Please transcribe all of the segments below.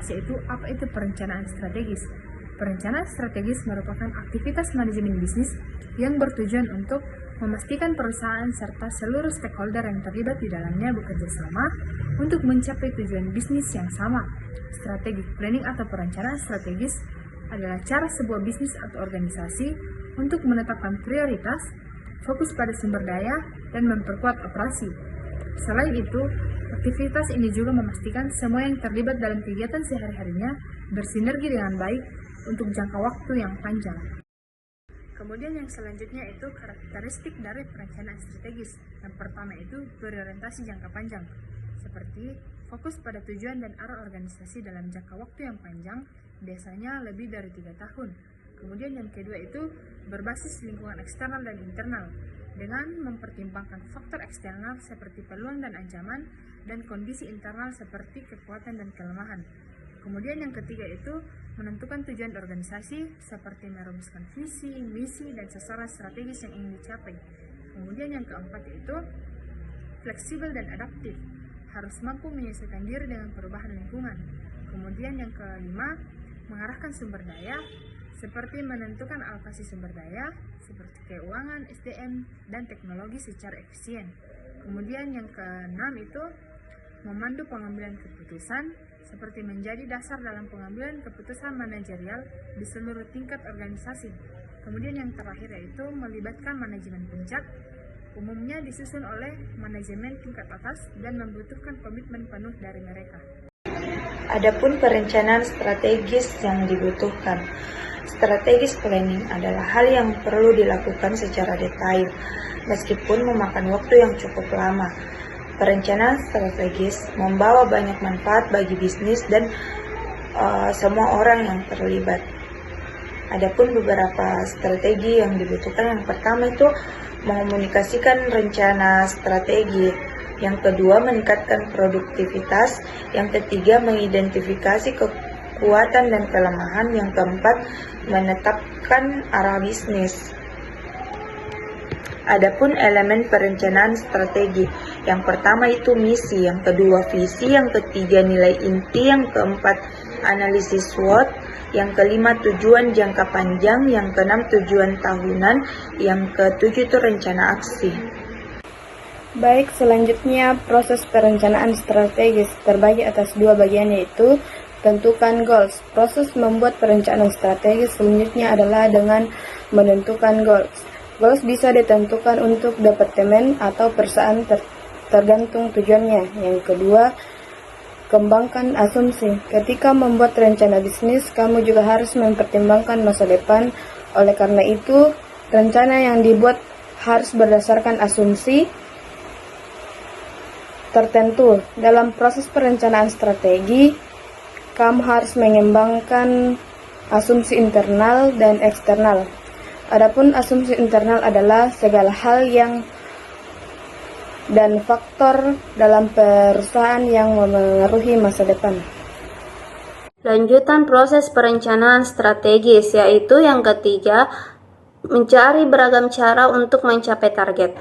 membahas yaitu apa itu perencanaan strategis. Perencanaan strategis merupakan aktivitas manajemen bisnis yang bertujuan untuk memastikan perusahaan serta seluruh stakeholder yang terlibat di dalamnya bekerja sama untuk mencapai tujuan bisnis yang sama. Strategic planning atau perencanaan strategis adalah cara sebuah bisnis atau organisasi untuk menetapkan prioritas, fokus pada sumber daya, dan memperkuat operasi. Selain itu, aktivitas ini juga memastikan semua yang terlibat dalam kegiatan sehari-harinya bersinergi dengan baik untuk jangka waktu yang panjang. Kemudian yang selanjutnya itu karakteristik dari perencanaan strategis. Yang pertama itu berorientasi jangka panjang, seperti fokus pada tujuan dan arah organisasi dalam jangka waktu yang panjang, biasanya lebih dari 3 tahun. Kemudian yang kedua itu berbasis lingkungan eksternal dan internal, dengan mempertimbangkan faktor eksternal seperti peluang dan ancaman, dan kondisi internal seperti kekuatan dan kelemahan. Kemudian yang ketiga itu menentukan tujuan organisasi seperti merumuskan visi, misi, dan sasaran strategis yang ingin dicapai. Kemudian yang keempat itu fleksibel dan adaptif, harus mampu menyesuaikan diri dengan perubahan lingkungan. Kemudian yang kelima, mengarahkan sumber daya seperti menentukan alokasi sumber daya seperti keuangan, SDM, dan teknologi secara efisien. Kemudian yang keenam itu memandu pengambilan keputusan seperti menjadi dasar dalam pengambilan keputusan manajerial di seluruh tingkat organisasi. Kemudian yang terakhir yaitu melibatkan manajemen puncak, umumnya disusun oleh manajemen tingkat atas dan membutuhkan komitmen penuh dari mereka. Adapun perencanaan strategis yang dibutuhkan. Strategic planning adalah hal yang perlu dilakukan secara detail, meskipun memakan waktu yang cukup lama. Perencanaan strategis membawa banyak manfaat bagi bisnis dan semua orang yang terlibat. Adapun beberapa strategi yang dibutuhkan, yang pertama itu mengomunikasikan rencana strategi, yang kedua meningkatkan produktivitas, yang ketiga mengidentifikasi kekuatan dan kelemahan, yang keempat menetapkan arah bisnis. Adapun elemen perencanaan strategi, yang pertama itu misi, yang kedua visi, yang ketiga nilai inti, yang keempat analisis SWOT, yang kelima tujuan jangka panjang, yang keenam tujuan tahunan, yang ketujuh itu rencana aksi. Baik, selanjutnya proses perencanaan strategis terbagi atas 2 bagian, yaitu tentukan goals. Proses membuat perencanaan strategis selanjutnya adalah dengan menentukan goals. Goals bisa ditentukan untuk departemen atau perusahaan tergantung tujuannya. Yang kedua, kembangkan asumsi. Ketika membuat rencana bisnis, kamu juga harus mempertimbangkan masa depan. Oleh karena itu, rencana yang dibuat harus berdasarkan asumsi tertentu. Dalam proses perencanaan strategi, kamu harus mengembangkan asumsi internal dan eksternal. Adapun asumsi internal adalah segala hal yang dan faktor dalam perusahaan yang memengaruhi masa depan. Lanjutan proses perencanaan strategis, yaitu yang ketiga, mencari beragam cara untuk mencapai target.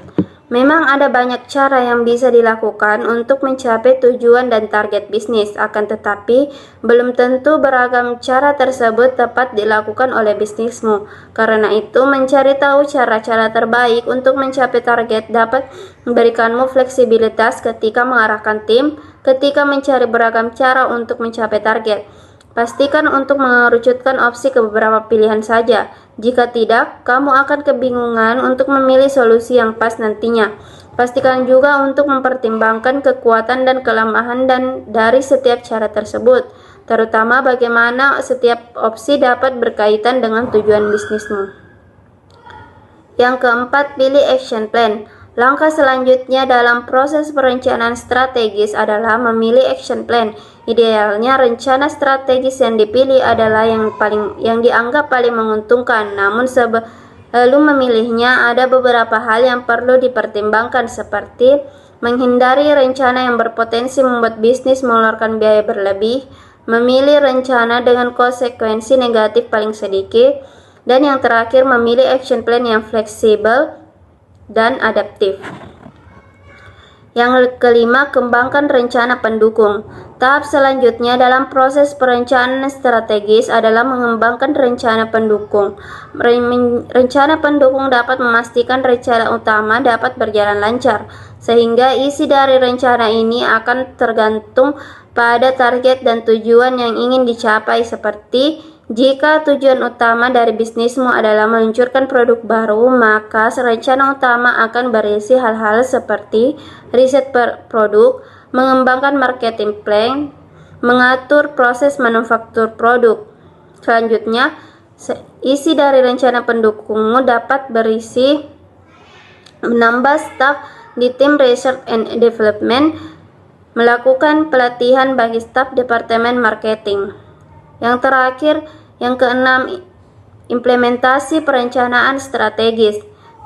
Memang ada banyak cara yang bisa dilakukan untuk mencapai tujuan dan target bisnis, akan tetapi belum tentu beragam cara tersebut tepat dilakukan oleh bisnismu. Karena itu, mencari tahu cara-cara terbaik untuk mencapai target dapat memberikanmu fleksibilitas ketika mengarahkan tim, ketika mencari beragam cara untuk mencapai target. Pastikan untuk mengerucutkan opsi ke beberapa pilihan saja. Jika tidak, kamu akan kebingungan untuk memilih solusi yang pas nantinya. Pastikan juga untuk mempertimbangkan kekuatan dan kelemahan dari setiap cara tersebut, terutama bagaimana setiap opsi dapat berkaitan dengan tujuan bisnismu. Yang keempat, pilih action plan. Langkah selanjutnya dalam proses perencanaan strategis adalah memilih action plan. Idealnya rencana strategis yang dipilih adalah yang dianggap paling menguntungkan. Namun sebelum memilihnya ada beberapa hal yang perlu dipertimbangkan, seperti menghindari rencana yang berpotensi membuat bisnis mengeluarkan biaya berlebih, memilih rencana dengan konsekuensi negatif paling sedikit, dan yang terakhir memilih action plan yang fleksibel dan adaptif. Yang kelima, kembangkan rencana pendukung. Tahap selanjutnya dalam proses perencanaan strategis adalah mengembangkan rencana pendukung. Rencana pendukung dapat memastikan rencana utama dapat berjalan lancar, sehingga isi dari rencana ini akan tergantung pada target dan tujuan yang ingin dicapai, seperti jika tujuan utama dari bisnismu adalah meluncurkan produk baru, maka rencana utama akan berisi hal-hal seperti riset produk, mengembangkan marketing plan, mengatur proses manufaktur produk. Selanjutnya, isi dari rencana pendukungmu dapat berisi menambah staf di tim research and development, melakukan pelatihan bagi staf departemen marketing. Yang terakhir, yang keenam, implementasi perencanaan strategis.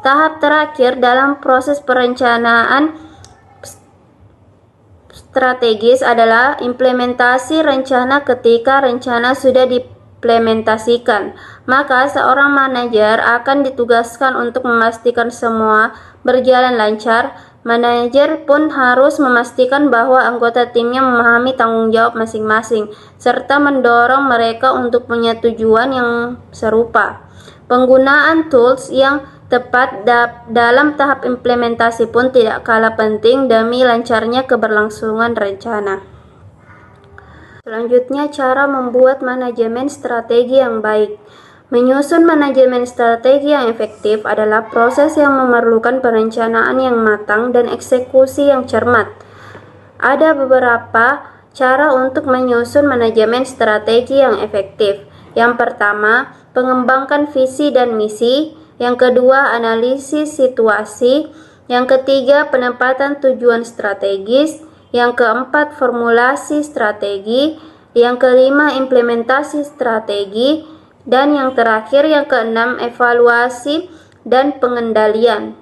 Tahap terakhir dalam proses perencanaan strategis adalah implementasi rencana. Ketika rencana sudah diimplementasikan, maka seorang manajer akan ditugaskan untuk memastikan semua berjalan lancar. Manajer pun harus memastikan bahwa anggota timnya memahami tanggung jawab masing-masing, serta mendorong mereka untuk punya tujuan yang serupa. Penggunaan tools yang tepat dalam tahap implementasi pun tidak kalah penting demi lancarnya keberlangsungan rencana. Selanjutnya, cara membuat manajemen strategi yang baik. Menyusun manajemen strategi yang efektif adalah proses yang memerlukan perencanaan yang matang dan eksekusi yang cermat. Ada beberapa cara untuk menyusun manajemen strategi yang efektif. Yang pertama, pengembangkan visi dan misi. Yang kedua, analisis situasi. Yang ketiga, penempatan tujuan strategis. Yang keempat, formulasi strategi. Yang kelima, implementasi strategi. Dan yang terakhir, yang keenam, evaluasi dan pengendalian.